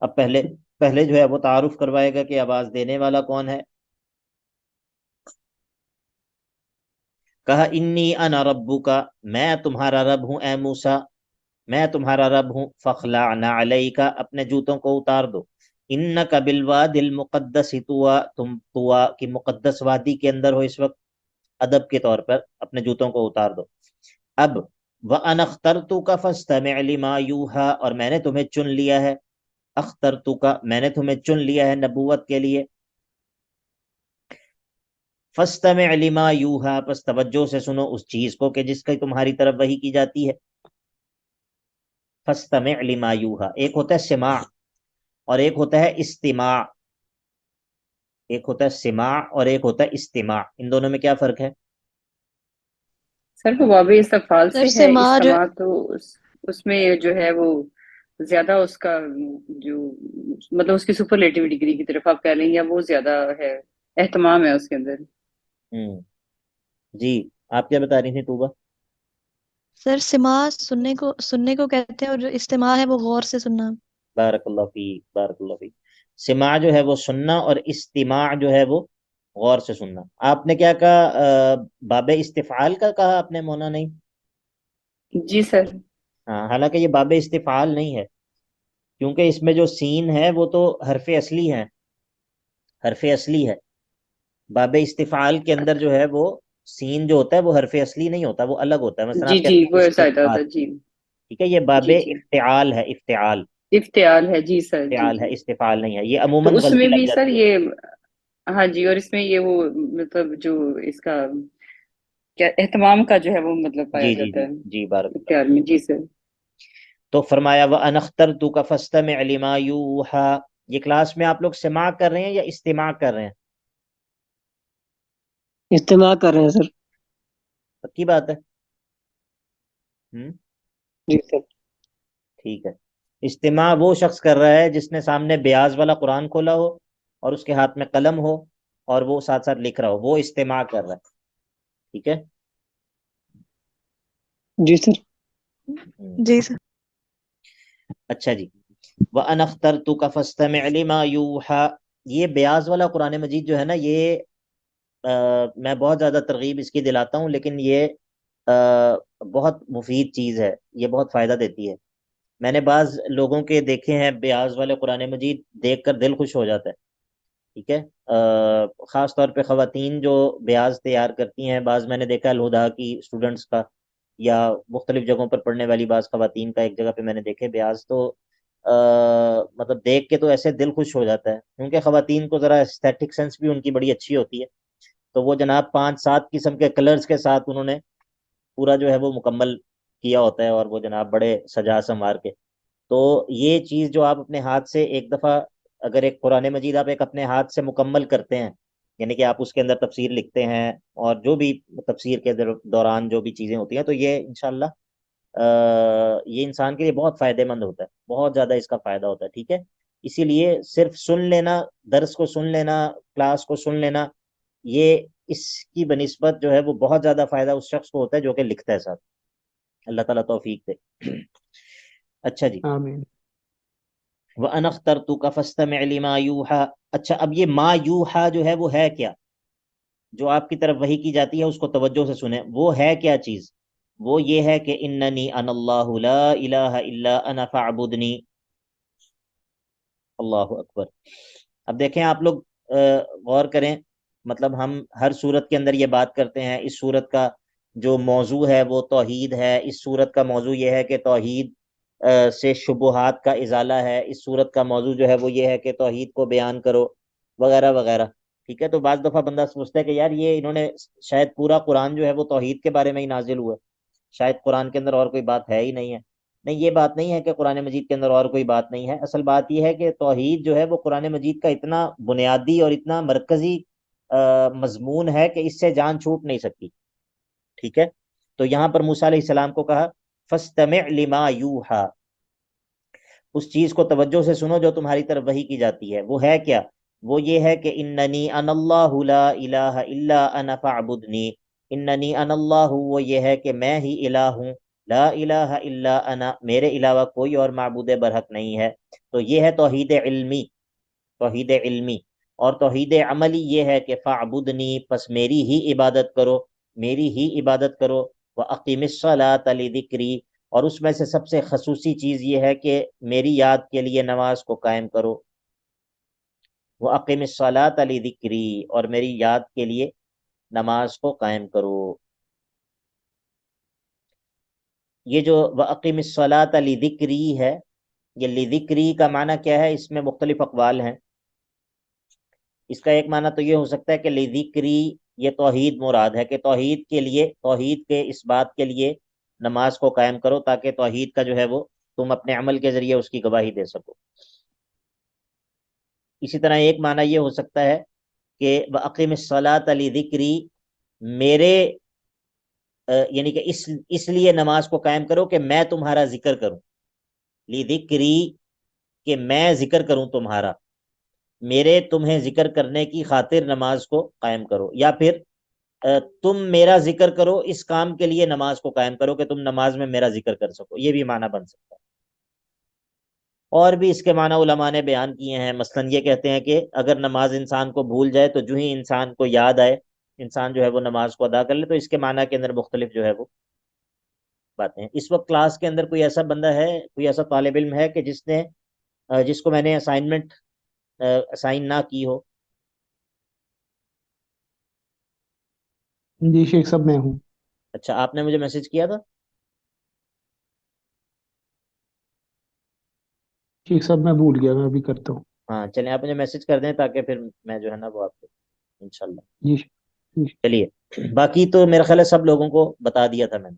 اب پہلے جو ہے وہ تعارف کروائے گا کہ آواز دینے والا کون ہے۔ کہا انی انا ربک، میں تمہارا رب ہوں اے موسیٰ، میں تمہارا رب ہوں، فخلع نعلیک، اپنے جوتوں کو اتار دو، انک بالوادی المقدس طویٰ، تم طویٰ کی مقدس وادی کے اندر ہو اس وقت، ادب کے طور پر اپنے جوتوں کو اتار دو۔ اب وَأَنَا اخْتَرْتُكَ فَاسْتَمِعْ لِمَا يُوحَىٰ، اور میں نے تمہیں چن لیا ہے، اخترتک، میں نے تمہیں چن لیا ہے نبوت کے لیے، فاستمع لما یوحیٰ، پس توجہ سے سنو اس چیز کو کہ جس کی تمہاری طرف وحی کی جاتی ہے۔ فاستمع لما یوحیٰ، ایک ہوتا ہے سماع اور ایک ہوتا ہے استماع، ایک ہوتا ہے سماع اور ایک ہوتا ہے استماع، ان دونوں میں کیا فرق ہے؟ سر وہ باب استفعال سر سے ہے، سماع استماع تو اس میں جو ہے وہ زیادہ اس کا جو مطلب اس کی سپرلیٹیو ڈگری کی طرف آپ کہہ لیں، یا وہ زیادہ ہے، اہتمام ہے اس کے اندر۔ جی آپ کیا بتا رہی تھیں طوبہ؟ سر سماع سننے کو کہتے ہیں، اور جو استماع ہے وہ غور سے سننا۔ بارک اللہ فیک، بارک اللہ فیک۔ سماع جو ہے وہ سننا اور استماع جو ہے وہ غور سے سننا۔ آپ نے کیا کہا؟ باب استفعال کا کہا آپ نے مونا؟ نہیں، جی سر۔ ہاں، حالانکہ یہ باب استفعال نہیں ہے، کیونکہ اس میں جو سین ہے وہ تو حرف اصلی ہے، حرف اصلی ہے۔ باب استفعال کے اندر جو ہے وہ سین جو ہوتا ہے وہ حرف اصلی نہیں ہوتا، وہ الگ ہوتا ہے، مثلا جی آپ جی کہتے وہ ہیں ایسا ہوتا استفعال، ہے جی۔ ٹھیک ہے، یہ باب جی جی افتعال ہے، افتعال، افتعال ہے، جی سر، جی افتعال ہے، جی۔ استفعال نہیں ہے، یہ تو عموماً اس غلطی میں لگ بھی سر جاتی ہے۔ یہ، ہاں جی، اور اس میں یہ وہ مطلب جو اس کا کیا اہتمام کا جو ہے وہ مطلب پایا جی جی جاتا جی ہے جی، بارک اللہ۔ اختیار میں. جی سر. تو فرمایا وَأَنَا اخْتَرْتُكَ فَاسْتَمِعْ لِمَا يُوحَىٰ. یہ کلاس میں آپ لوگ سماع کر رہے ہیں یا استماع کر رہے ہیں؟ استماع کر رہے ہیں سر. پکی بات ہے؟ جی سر. ٹھیک ہے. استماع وہ شخص کر رہا ہے جس نے سامنے بیاض والا قرآن کھولا ہو اور اس کے ہاتھ میں قلم ہو اور وہ ساتھ ساتھ لکھ رہا ہو، وہ استماع کر رہا ہے. ٹھیک ہے. جی سر. جی سر. اچھا جی. وَأَنَا اخْتَرْتُكَ فَاسْتَمِعْ لِمَا يُوحَىٰ. یہ بیاض والا قرآن مجید جو ہے نا، یہ میں بہت زیادہ ترغیب اس کی دلاتا ہوں، لیکن یہ بہت مفید چیز ہے، یہ بہت فائدہ دیتی ہے. میں نے بعض لوگوں کے دیکھے ہیں بیاض والے قرآن مجید، دیکھ کر دل خوش ہو جاتا ہے. ٹھیک ہے. خاص طور پہ خواتین جو بیاض تیار کرتی ہیں، بعض میں نے دیکھا الہدا کی اسٹوڈنٹس کا یا مختلف جگہوں پر پڑھنے والی بعض خواتین کا، ایک جگہ پہ میں نے دیکھے بیاض، تو مطلب دیکھ کے تو ایسے دل خوش ہو جاتا ہے، کیونکہ خواتین کو ذرا اسٹیٹک سینس بھی ان کی بڑی اچھی ہوتی ہے. تو وہ جناب 5-7 قسم کے کلرز کے ساتھ انہوں نے پورا جو ہے وہ مکمل کیا ہوتا ہے، اور وہ جناب بڑے سجا سنوار کے. تو یہ چیز جو آپ اپنے ہاتھ سے ایک دفعہ اگر ایک قرآن مجید آپ ایک اپنے ہاتھ سے مکمل کرتے ہیں، یعنی کہ آپ اس کے اندر تفسیر لکھتے ہیں اور جو بھی تفسیر کے دوران جو بھی چیزیں ہوتی ہیں، تو یہ انشاءاللہ یہ انسان کے لیے بہت فائدہ مند ہوتا ہے، بہت زیادہ اس کا فائدہ ہوتا ہے. ٹھیک ہے. اسی لیے صرف سن لینا، درس کو سن لینا، کلاس کو سن لینا، یہ اس کی بنسبت جو ہے وہ بہت زیادہ فائدہ اس شخص کو ہوتا ہے جو کہ لکھتا ہے ساتھ. اللہ تعالیٰ توفیق دے. اچھا جی. آمین. وَأَنَا اخْتَرْتُكَ فَاسْتَمِعْ لِمَا يُوحَىٰ. اچھا، اب یہ ما یوحا جو ہے وہ ہے کیا؟ جو آپ کی طرف وحی کی جاتی ہے اس کو توجہ سے سنیں. وہ ہے کیا چیز؟ وہ یہ ہے کہ اننی انا اللہ لا الہ الا انا فاعبدنی. اللہ اکبر. اب دیکھیں آپ لوگ غور کریں، مطلب ہم ہر صورت کے اندر یہ بات کرتے ہیں، اس صورت کا جو موضوع ہے وہ توحید ہے، اس صورت کا موضوع یہ ہے کہ توحید سے شبہات کا ازالہ ہے، اس صورت کا موضوع جو ہے وہ یہ ہے کہ توحید کو بیان کرو وغیرہ وغیرہ. ٹھیک ہے. تو بعض دفعہ بندہ سوچتا ہے کہ یار یہ انہوں نے شاید پورا قرآن جو ہے وہ توحید کے بارے میں ہی نازل ہوا ہے، شاید قرآن کے اندر اور کوئی بات ہے ہی نہیں ہے. نہیں، یہ بات نہیں ہے کہ قرآن مجید کے اندر اور کوئی بات نہیں ہے. اصل بات یہ ہے کہ توحید جو ہے وہ قرآن مجید کا اتنا بنیادی اور اتنا مرکزی مضمون ہے کہ اس سے جان چھوٹ نہیں سکتی. ٹھیک ہے. تو یہاں پر موسیٰ علیہ السلام کو کہا فاستمع لما یوحا، اس چیز کو توجہ سے سنو جو تمہاری طرف وحی کی جاتی ہے. وہ ہے کیا؟ وہ یہ ہے کہ اننی انا اللہ لا الہ الا انا فاعبدنی. اننی انا اللہ، وہ یہ ہے کہ میں ہی الہ ہوں، لا الہ الا انا، میرے علاوہ کوئی اور معبود برحق نہیں ہے. تو یہ ہے توحید علمی. توحید علمی. اور توحید عملی یہ ہے کہ فاعبدنی، پس میری ہی عبادت کرو، میری ہی عبادت کرو. وَأَقِمِ الصَّلَاةَ لِذِكْرِي، اور اس میں سے سب سے خصوصی چیز یہ ہے کہ میری یاد کے لیے نماز کو قائم کرو. وَأَقِمِ الصَّلَاةَ لِذِكْرِي، اور میری یاد کے لیے نماز کو قائم کرو. یہ جو وَأَقِمِ الصَّلَاةَ لِذِكْرِي ہے، یہ لِذِكْرِي کا معنی کیا ہے؟ اس میں مختلف اقوال ہیں. اس کا ایک معنی تو یہ ہو سکتا ہے کہ لِذِكْرِي یہ توحید مراد ہے، کہ توحید کے لیے، توحید کے اس بات کے لیے نماز کو قائم کرو تاکہ توحید کا جو ہے وہ تم اپنے عمل کے ذریعے اس کی گواہی دے سکو. اسی طرح ایک معنی یہ ہو سکتا ہے کہ وَأَقِمِ الصَّلَاةَ لِذِكْرِي، میرے یعنی کہ اس لیے نماز کو قائم کرو کہ میں تمہارا ذکر کروں. لِذِكْرِي، کہ میں ذکر کروں تمہارا، میرے تمہیں ذکر کرنے کی خاطر نماز کو قائم کرو. یا پھر تم میرا ذکر کرو، اس کام کے لیے نماز کو قائم کرو کہ تم نماز میں میرا ذکر کر سکو. یہ بھی معنی بن سکتا ہے. اور بھی اس کے معنی علماء نے بیان کیے ہیں. مثلا یہ کہتے ہیں کہ اگر نماز انسان کو بھول جائے تو جو ہی انسان کو یاد آئے، انسان جو ہے وہ نماز کو ادا کر لے. تو اس کے معنی کے اندر مختلف جو ہے وہ باتیں ہیں. اس وقت کلاس کے اندر کوئی ایسا بندہ ہے، کوئی ایسا طالب علم ہے کہ جس کو میں نے اسائنمنٹ اسائن نہ کی ہو؟ جی شیخ صاحب، میں ہوں. اچھا، آپ نے مجھے میسج کیا تھا؟ شیخ صاحب میں بھول گیا، میں ابھی کرتا ہوں. ہاں چلیں، آپ مجھے میسج کر دیں تاکہ پھر میں جو ہے نا وہ آپ کو انشاءاللہ. جی. چلیے. باقی تو میرا خیال ہے سب لوگوں کو بتا دیا تھا میں نے.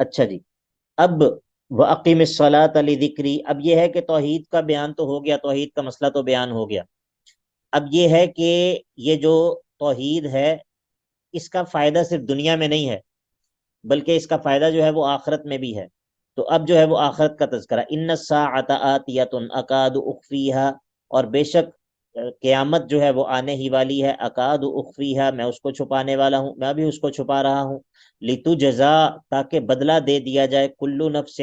اچھا جی، اب وَأَقِمِ الصَّلَاةَ لِذِكْرِی، اب یہ ہے کہ توحید کا بیان تو ہو گیا، توحید کا مسئلہ تو بیان ہو گیا. اب یہ ہے کہ یہ جو توحید ہے اس کا فائدہ صرف دنیا میں نہیں ہے بلکہ اس کا فائدہ جو ہے وہ آخرت میں بھی ہے. تو اب جو ہے وہ آخرت کا تذکرہ، ان الساعۃ آتیۃ اکاد اخفیہا، اور بے شک قیامت جو ہے وہ آنے ہی والی ہے، اکاد اخفیہا، میں اس کو چھپانے والا ہوں، میں بھی اس کو چھپا رہا ہوں. لتجزا، تاکہ بدلہ دے دیا جائے، کل نفس،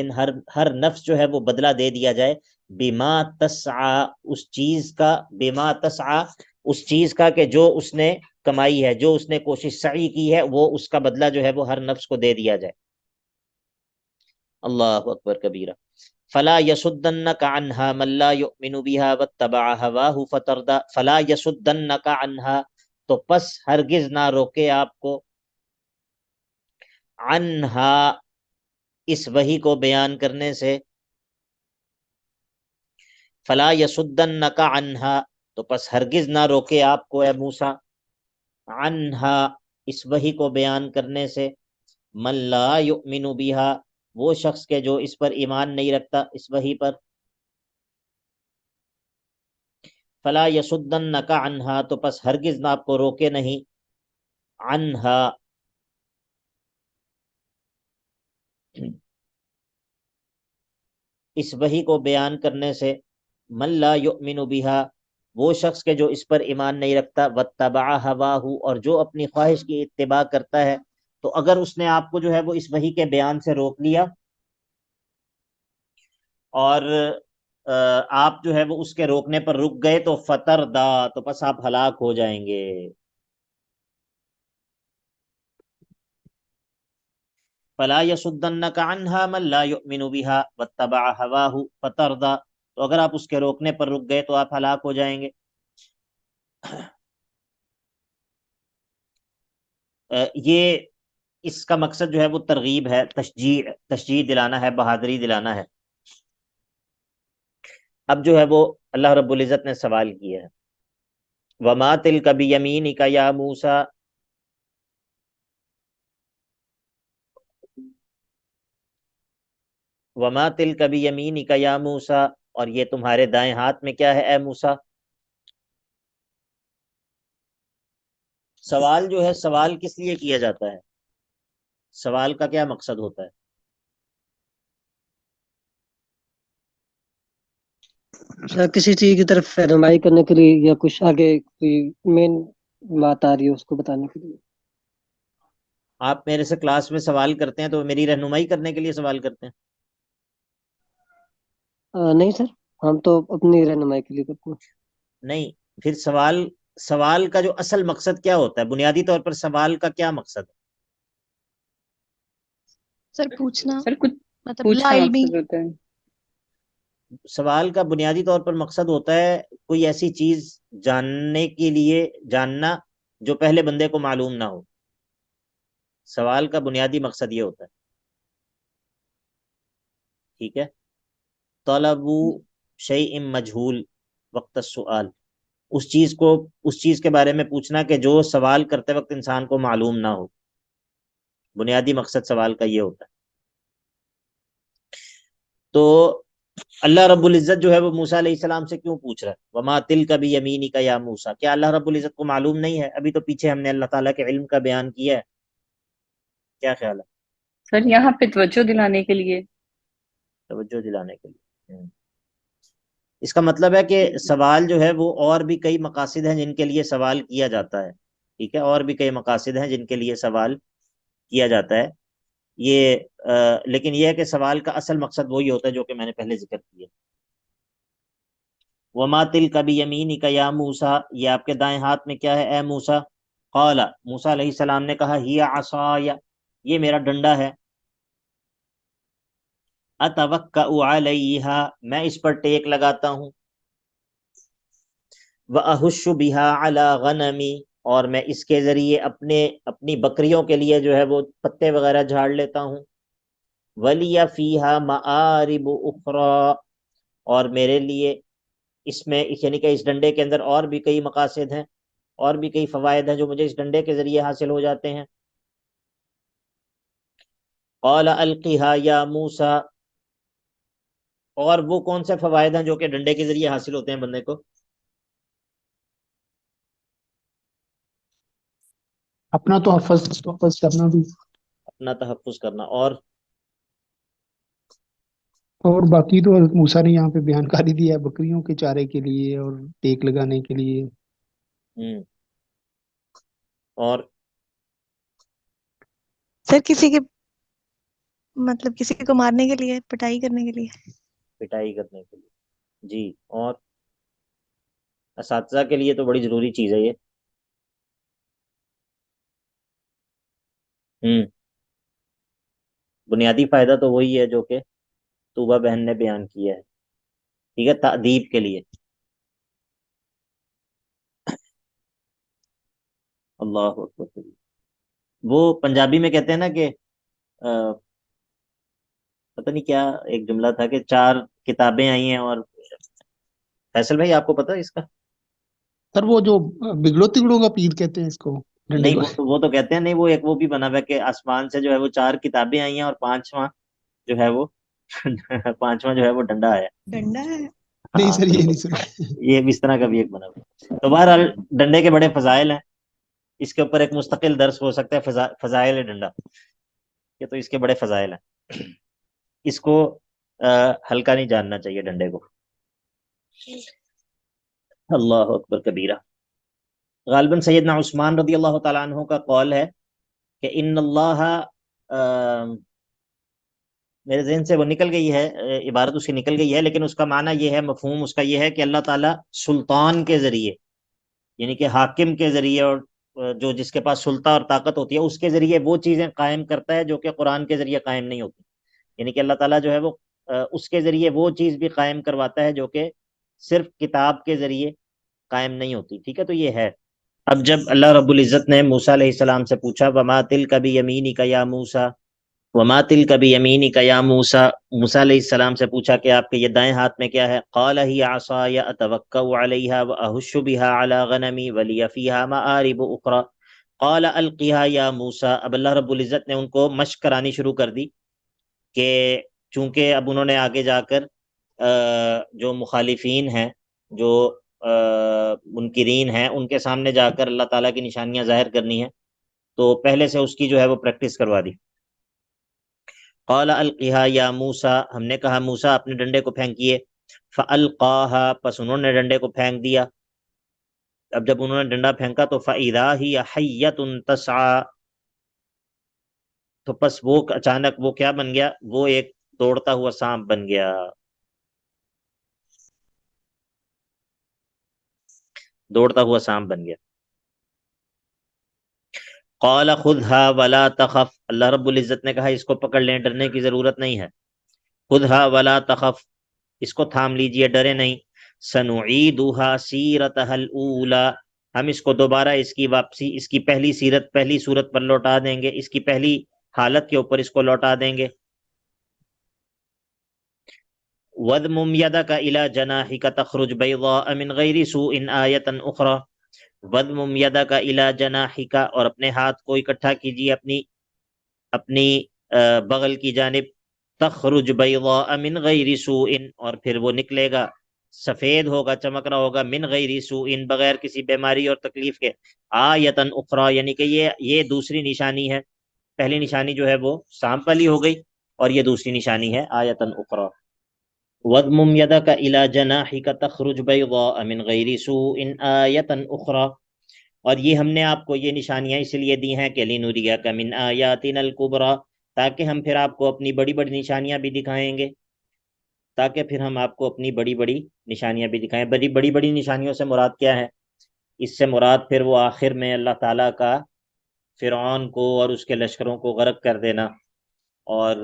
ہر نفس جو ہے وہ بدلہ دے دیا جائے، بما تسعى، اس چیز کا، بما تسعى، اس چیز کا کہ جو اس نے کمائی ہے، جو اس نے کوشش سعی کی ہے، وہ اس کا بدلہ جو ہے وہ ہر نفس کو دے دیا جائے. اللہ اکبر کبیرہ. فلا یصدنک عنہا من لا یؤمن بها واتبع هواه فتردى، فلا یصدنک عنہا، تو پس ہرگز نہ روکے آپ کو، عنہا، اس وحی کو بیان کرنے سے، فلا یصدنک عنہا، تو پس ہرگز نہ روکے آپ کو اے موسیٰ، عنہا، اس وحی کو بیان کرنے سے، من لا یؤمن بها، وہ شخص کے جو اس پر ایمان نہیں رکھتا، اس وحی پر. فلا یصدنک عنہا، تو پس ہرگز نہ آپ کو روکے نہیں، عنہا، اس وحی کو بیان کرنے سے، من لا یؤمن بها، وہ شخص کے جو اس پر ایمان نہیں رکھتا، واتبع ہواہ، اور جو اپنی خواہش کی اتباع کرتا ہے. تو اگر اس نے آپ کو جو ہے وہ اس وحی کے بیان سے روک لیا اور آپ جو ہے وہ اس کے روکنے پر رک گئے، تو فتردا، تو پس آپ ہلاک ہو جائیں گے. فلا یصدنک عنہا من لا یؤمن بها واتبع ہواہ فتردا، تو اگر آپ اس کے روکنے پر رک گئے تو آپ ہلاک ہو جائیں گے. یہ اس کا مقصد جو ہے وہ ترغیب ہے، تشجیع دلانا ہے، بہادری دلانا ہے. اب جو ہے وہ اللہ رب العزت نے سوال کیا ہے، وما تلک بیمینک یا موسیٰ، وما تلک بیمینک یا موسیٰ، اور یہ تمہارے دائیں ہاتھ میں کیا ہے اے موسیٰ. سوال جو ہے، سوال کس لیے کیا جاتا ہے؟ سوال کا کیا مقصد ہوتا ہے؟ سر کسی چیز کی طرف رہنمائی کرنے کے لیے، یا کچھ آگے کوئی مین بات آ رہی ہے اس کو بتانے کے لیے. آپ میرے سے کلاس میں سوال کرتے ہیں تو میری رہنمائی کرنے کے لیے سوال کرتے ہیں؟ نہیں سر، ہم تو اپنی رہنمائی کے لیے کرتے ہیں. نہیں، پھر سوال کا جو اصل مقصد کیا ہوتا ہے؟ بنیادی طور پر سوال کا کیا مقصد ہے؟ سر پوچھنا، سر کچھ مطلب لا پوچھنا علمی. مقصد ہوتا ہے. سوال کا بنیادی طور پر مقصد ہوتا ہے کوئی ایسی چیز جاننے کے لیے، جاننا جو پہلے بندے کو معلوم نہ ہو. سوال کا بنیادی مقصد یہ ہوتا ہے. ٹھیک ہے، طلب شیء مجہول وقت السؤال، اس چیز کے بارے میں پوچھنا کہ جو سوال کرتے وقت انسان کو معلوم نہ ہو. بنیادی مقصد سوال کا یہ ہوتا ہے. تو اللہ رب العزت جو ہے وہ موسیٰ علیہ السلام سے کیوں پوچھ رہا ہے، وما تلک بیمینک یا موسیٰ؟ کیا اللہ رب العزت کو معلوم نہیں ہے؟ ابھی تو پیچھے ہم نے اللہ تعالیٰ کے علم کا بیان کیا ہے. کیا خیال ہے؟ سر یہاں پہ توجہ دلانے کے لیے. توجہ دلانے کے لیے. اس کا مطلب ہے کہ سوال جو ہے وہ اور بھی کئی مقاصد ہیں جن کے لیے سوال کیا جاتا ہے. ٹھیک ہے، اور بھی کئی مقاصد ہیں جن کے لیے سوال کیا جاتا ہے. یہ لیکن یہ ہے کہ سوال کا اصل مقصد وہی ہوتا ہے جو کہ میں نے پہلے ذکر کیا. وما تلک بیمینک یا موسیٰ، یہ آپ کے دائیں ہاتھ میں کیا ہے اے موسیٰ. قال، موسیٰ علیہ السلام نے کہا، ہی عصای، یہ میرا ڈنڈا ہے. اتوکأ علیہا، میں اس پر ٹیک لگاتا ہوں. واہش بها علی غنمی، اور میں اس کے ذریعے اپنی بکریوں کے لیے جو ہے وہ پتے وغیرہ جھاڑ لیتا ہوں. ولی فیہا مآرب اخری، اور میرے لیے اس میں، یعنی کہ اس ڈنڈے کے اندر اور بھی کئی مقاصد ہیں. اور بھی کئی فوائد ہیں جو مجھے اس ڈنڈے کے ذریعے حاصل ہو جاتے ہیں. قال القها یا موسیٰ، اور وہ کون سے فوائد ہیں جو کہ ڈنڈے کے ذریعے حاصل ہوتے ہیں بندے کو؟ اپنا تحفظ کرنا بھی، اپنا تحفظ کرنا، اور باقی تو حضرت موسیٰ نے یہاں پہ بیان کاری دیا ہے بکریوں کے چارے کے لیے اور ٹیک لگانے کے لیے. ہم، اور سر کسی کے مطلب کسی کو مارنے کے لیے، پٹائی کرنے کے لیے. پٹائی کرنے کے لیے. جی، اور اساتذہ کے لیے تو بڑی ضروری چیز ہے یہ. بنیادی فائدہ تو وہی ہے جو کہ طوبہ بہن نے بیان کیا ہے. ٹھیک ہے، تأدیب کے لیے. اللہ اکبر. وہ پنجابی میں کہتے ہیں نا کہ پتہ نہیں کیا ایک جملہ تھا کہ 4 کتابیں آئی ہیں، اور فیصل بھائی آپ کو پتہ ہے اس کا؟ سر وہ جو بگڑوں تگڑوں کا پیر کہتے ہیں اس کو، ڈنڈے نہیں، کو. وہ تو کہتے ہیں، نہیں، وہ ایک وہ بھی بنا ہوا ہے کہ آسمان سے جو ہے وہ 4 کتابیں آئی ہیں اور پانچواں جو ہے وہ پانچواں جو ہے وہ ڈنڈا آیا. ڈنڈا ہے. نہیں ہاں سر، یہ بالکل، نہیں سنا. یہ بھی اس طرح کا بھی ایک بنا ہوا ہے. تو بہرحال ڈنڈے کے بڑے فضائل ہیں، اس کے اوپر ایک مستقل درس ہو سکتا ہے، فضائل ڈنڈا. یہ تو اس کے بڑے فضائل ہیں، اس کو ہلکا نہیں جاننا چاہیے ڈنڈے کو. اللہ اکبر کبیرہ. غالباً سیدنا عثمان رضی اللہ تعالیٰ عنہ کا قول ہے کہ ان اللہ، میرے ذہن سے وہ نکل گئی ہے، عبارت اس کی نکل گئی ہے، لیکن اس کا معنی یہ ہے، مفہوم اس کا یہ ہے کہ اللہ تعالیٰ سلطان کے ذریعے، یعنی کہ حاکم کے ذریعے، اور جو جس کے پاس سلطہ اور طاقت ہوتی ہے اس کے ذریعے وہ چیزیں قائم کرتا ہے جو کہ قرآن کے ذریعے قائم نہیں ہوتی. یعنی کہ اللہ تعالیٰ جو ہے وہ اس کے ذریعے وہ چیز بھی قائم کرواتا ہے جو کہ صرف کتاب کے ذریعے قائم نہیں ہوتی. ٹھیک ہے، تو یہ ہے. اب جب اللہ رب العزت نے موسیٰ علیہ السلام سے پوچھا وما تلک بیمینک یا موسیٰ، وما تلک بیمینک یا موسیٰ، موسیٰ علیہ السلام سے پوچھا کہ آپ کے یہ دائیں ہاتھ میں کیا ہے؟ قال ہی عصای اتوکأ علیہا واہش بہا علی غنمی ولی فیہا مآرب اخری قال القیہا یا موسیٰ. اب اللہ رب العزت نے ان کو مشق کرانی شروع کر دی کہ چونکہ اب انہوں نے آگے جا کر جو مخالفین ہیں، جو منکرین ہیں، ان کے سامنے جا کر اللہ تعالیٰ کی نشانیاں ظاہر کرنی ہیں، تو پہلے سے اس کی جو ہے وہ پریکٹس کروا دی. قال القیہا یا موسیٰ، ہم نے کہا موسیٰ اپنے ڈنڈے کو پھینکیے. فالقاہا، پس انہوں نے ڈنڈے کو پھینک دیا. اب جب انہوں نے ڈنڈا پھینکا تو فاذا ہی حیۃ تسعی، تو پس وہ اچانک وہ کیا بن گیا؟ وہ ایک دوڑتا ہوا سانپ بن گیا. دوڑتا ہوا سانپ بن گیا. قال خذها ولا تخف، اللہ رب العزت نے کہا اس کو پکڑ لیں، ڈرنے کی ضرورت نہیں ہے. خذها ولا تخف، اس کو تھام لیجئے، ڈرے نہیں. سنعیدها سیرتها الاولى، ہم اس کو دوبارہ اس کی واپسی، اس کی پہلی سیرت، پہلی صورت پر لوٹا دیں گے، اس کی پہلی حالت کے اوپر اس کو لوٹا دیں گے. وَاضْمُمْ يَدَكَ إِلَى جَنَاحِكَ تَخْرُجْ بَيْضَاءَ مِنْ غَيْرِ سُوءٍ آيَةً أُخْرَى. وَاضْمُمْ يَدَكَ إِلَى جَنَاحِكَ، اور اپنے ہاتھ کو اکٹھا کیجیے اپنی بغل کی جانب. تخرج بيضاء من غیر سوء، اور پھر وہ نکلے گا، سفید ہوگا، چمک رہا ہوگا، من غیر سوء، بغیر کسی بیماری اور تکلیف کے. آیتن اخرى، یعنی کہ یہ دوسری نشانی ہے. پہلی نشانی جو ہے وہ سانپ والی ہو گئی، اور یہ دوسری نشانی ہے آیتن اخرى. وَاضْمُمْ يَدَكَ إِلَى جَنَاحِكَ تَخْرُجْ بَيْضَاءَ مِنْ غَيْرِ سُوءٍ آیَةً أُخْرَى. اور یہ ہم نے آپ کو یہ نشانیاں اس لیے دی ہیں کہ لِنُرِيَكَ مِنْ آیَاتِنَا الْكُبْرَى، تاکہ ہم پھر آپ کو اپنی بڑی بڑی نشانیاں بھی دکھائیں گے، تاکہ پھر ہم آپ کو اپنی بڑی بڑی نشانیاں بھی دکھائیں. بڑی بڑی نشانیوں سے مراد کیا ہے؟ اس سے مراد پھر وہ آخر میں اللہ تعالیٰ کا فرعون کو اور اس کے لشکروں کو غرق کر دینا، اور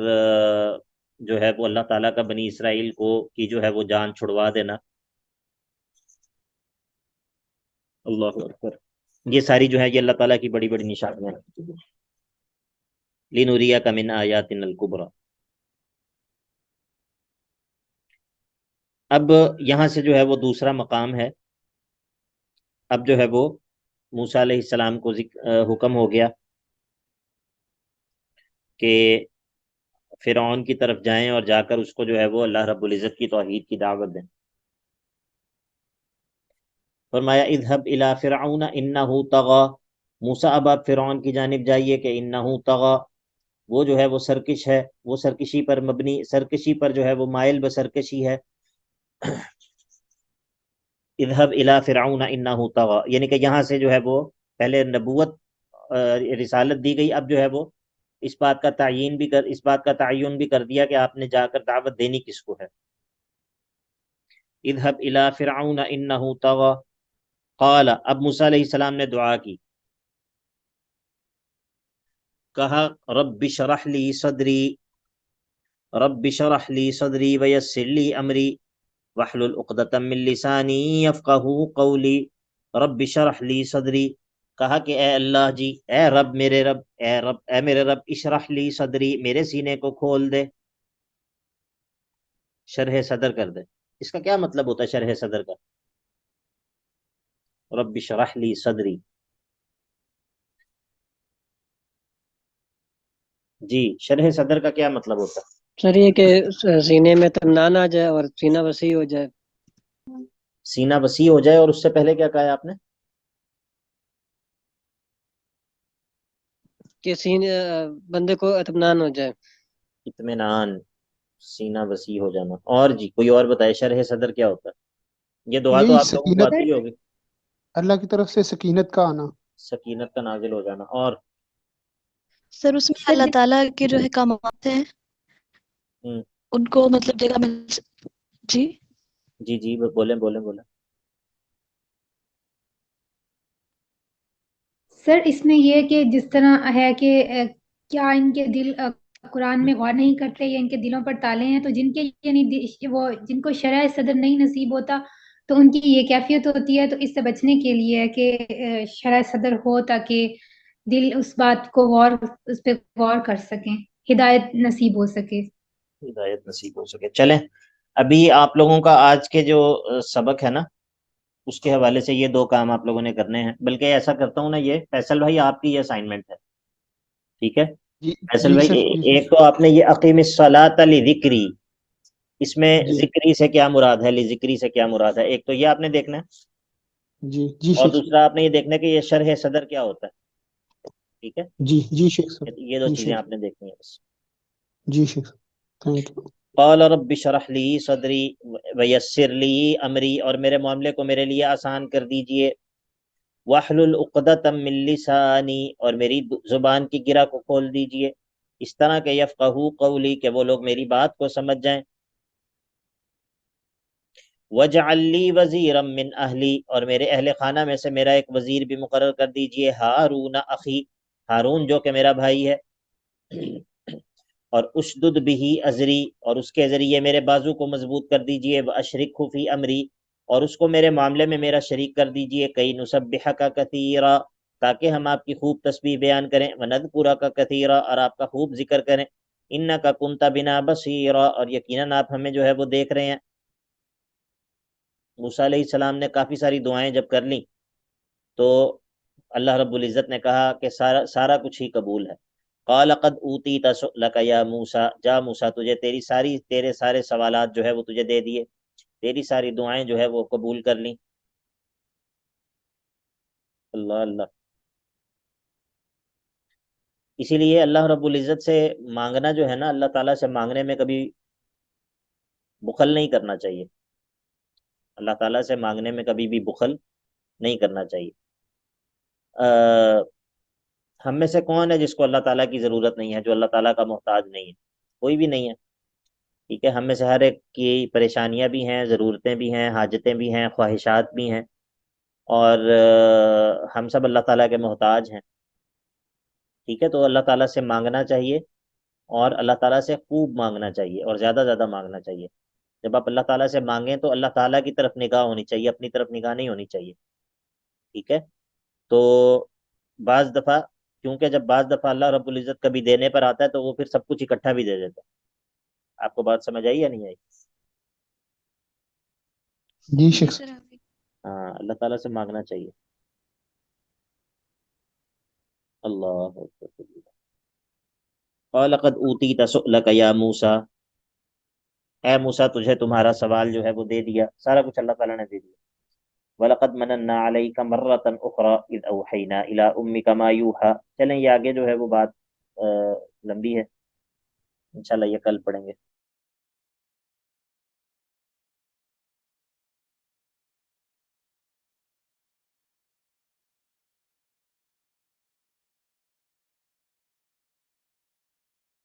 جو ہے وہ اللہ تعالیٰ کا بنی اسرائیل کی جو ہے وہ جان چھڑوا دینا. اللہ اکبر. یہ ساری جو ہے یہ اللہ تعالیٰ کی بڑی بڑی نشانیاں ہیں. لِنُرِيَكَ مِنْ آیَاتِنَا الْكُبْرَى. اب یہاں سے جو ہے وہ دوسرا مقام ہے. اب جو ہے وہ موسیٰ علیہ السلام کو حکم ہو گیا کہ فرعون کی طرف جائیں اور جا کر اس کو جو ہے وہ اللہ رب العزت کی توحید کی دعوت دیں. فرمایا اذهب الى فرعون انه طغى، موسیٰ اب آپ فرعون کی جانب جائیے کہ انه طغى، وہ جو ہے وہ سرکش ہے، وہ سرکشی پر مبنی، سرکشی پر جو ہے وہ مائل بسرکشی ہے. اذهب الى فرعون انه طغى، یعنی کہ یہاں سے جو ہے وہ پہلے نبوت رسالت دی گئی، اب جو ہے وہ اس بات کا تعین بھی کر دیا کہ آپ نے جا کر دعوت دینی کس کو ہے. اذهب الى فرعون انه طغى قال، اب موسیٰ علیہ السلام نے دعا کی، کہا رب اشرح لی صدری، رب اشرح لی صدری ویسر لی امری واحلل عقدۃ من لسانی یفقہوا قولی. رب اشرح لی صدری، کہا کہ اے اللہ جی، اے رب میرے رب، اے میرے رب، اشرح لی صدری، میرے سینے کو کھول دے، شرح صدر کر دے. اس کا کیا مطلب ہوتا ہے شرح صدر کا؟ رب اشرح لی صدری، جی شرح صدر کا کیا مطلب ہوتا ہے؟ سر یہ کہ سینے میں اطمینان آ جائے اور سینہ وسیع ہو جائے. سینہ وسیع ہو جائے، اور اس سے پہلے کیا کہا ہے آپ نے؟ کہ سینے بندے کو اطمینان ہو جائے. اطمینان، سینہ وسیع ہو جانا. اور جی کوئی اور بتائے شرح صدر کیا ہوتا ہے؟ یہ دعا تو یہی آپ لوگوں کو سکینت، آتی ہی ہوگی، اللہ کی طرف سے سکینت کا آنا. سکینت کا نازل ہو جانا. اور سر اس میں سر اللہ تعالیٰ کے جو احکامات ہیں ہم، ان کو مطلب جگہ مل. جی جی جی بولیں بولیں بولیں. سر اس میں یہ کہ جس طرح ہے کہ کیا ان کے دل قرآن میں غور نہیں کرتے یا ان کے دلوں پر تالے ہیں، تو جن کے یعنی وہ جن کو شرح صدر نہیں نصیب ہوتا تو ان کی یہ کیفیت ہوتی ہے، تو اس سے بچنے کے لیے کہ شرح صدر ہو تاکہ دل اس بات کو اس پہ غور کر سکیں، ہدایت نصیب ہو سکے. ہدایت نصیب ہو سکے. چلیں ابھی آپ لوگوں کا آج کے جو سبق ہے نا، اس کے حوالے سے یہ دو کام آپ لوگوں نے کرنے ہیں. بلکہ ایسا کرتا ہوں نا، یہ فیصل بھائی آپ کی یہ اسائنمنٹ ہے، ٹھیک ہے جی فیصل جی بھائی؟ سر، جی ایک تو آپ نے یہ اقیم الصلاۃ لذکری، اس میں جی ذکری سے کیا مراد ہے، لذکری سے کیا مراد ہے، ایک تو یہ آپ نے دیکھنا ہے، جی جی اور شیخ صاحب، دوسرا آپ نے یہ دیکھنا ہے کہ یہ شرح صدر کیا ہوتا ہے. ٹھیک ہے، جی جی شیخ صاحب، یہ دو جی چیزیں شیخ، آپ نے دیکھنی ہیں بس. جی شیخ صاحب، تھینک یو. قال رب اشرح لی صدری ویسر لی امری، اور میرے معاملے کو میرے لیے آسان کر دیجئے. واحلل عقدۃ من لسانی، اور میری زبان کی گرہ کو کھول دیجئے، اس طرح کہ یفقہوا قولی، کہ وہ لوگ میری بات کو سمجھ جائیں. وجعل لی وزیرا من اہلی، اور میرے اہل خانہ میں سے میرا ایک وزیر بھی مقرر کر دیجئے. ہارون اخی، ہارون جو کہ میرا بھائی ہے. اور اشدد بھی ازری، اور اس کے ذریعے میرے بازو کو مضبوط کر دیجئے. واشرکہ فی امری، اور اس کو میرے معاملے میں میرا شریک کر دیجئے. کئی نسبحک کثیرا، تاکہ ہم آپ کی خوب تسبیح بیان کریں. ونذکرک کثیرا، اور آپ کا خوب ذکر کریں. انک کنت بنا بصیرا، اور یقیناً آپ ہمیں جو ہے وہ دیکھ رہے ہیں. موسیٰ علیہ السلام نے کافی ساری دعائیں جب کر لیں تو اللہ رب العزت نے کہا کہ سارا کچھ ہی قبول ہے. قال قد اوتیت سؤلک یا موسیٰ، جا موسیٰ تجھے تیرے سارے سوالات جو ہے وہ تجھے دے دیے، تیری ساری دعائیں جو ہے وہ قبول کر لیں. اللہ اللہ. اسی لیے اللہ رب العزت سے مانگنا جو ہے نا، اللہ تعالیٰ سے مانگنے میں کبھی بخل نہیں کرنا چاہیے. اللہ تعالیٰ سے مانگنے میں کبھی بھی بخل نہیں کرنا چاہیے. ہم میں سے کون ہے جس کو اللہ تعالیٰ کی ضرورت نہیں ہے، جو اللہ تعالیٰ کا محتاج نہیں ہے؟ کوئی بھی نہیں ہے. ٹھیک ہے، ہم میں سے ہر ایک کی پریشانیاں بھی ہیں، ضرورتیں بھی ہیں، حاجتیں بھی ہیں، خواہشات بھی ہیں، اور ہم سب اللہ تعالیٰ کے محتاج ہیں. ٹھیک ہے، تو اللہ تعالیٰ سے مانگنا چاہیے، اور اللہ تعالیٰ سے خوب مانگنا چاہیے، اور زیادہ زیادہ مانگنا چاہیے. جب آپ اللہ تعالیٰ سے مانگیں تو اللہ تعالیٰ کی طرف نگاہ ہونی چاہیے، اپنی طرف نگاہ نہیں ہونی چاہیے. ٹھیک ہے، تو بعض دفعہ، کیونکہ جب بعض دفعہ اللہ رب العزت کبھی دینے پر آتا ہے تو وہ پھر سب کچھ اکٹھا بھی دے دیتا ہے. آپ کو بات سمجھ آئی یا نہیں آئی؟ جی جی شیخ سر صاحب، آپ ہاں، اللہ تعالیٰ سے مانگنا چاہیے. اللہ اکبر۔ قال قد اوتیت سؤلک یا موسیٰ، اے موسیٰ تجھے تمہارا سوال جو ہے وہ دے دیا، سارا کچھ اللہ تعالیٰ نے دے دیا۔ وَلَقَدْ مَنَنَّا عَلَيْكَ مَرَّةً أُخْرَى إِذْ أَوْحَيْنَا إِلَىٰ أُمِّكَ مَا يُوحَىٰ۔ چلیں یہ آگے جو ہے وہ بات لمبی ہے، انشاءاللہ یہ کل پڑھیں گے۔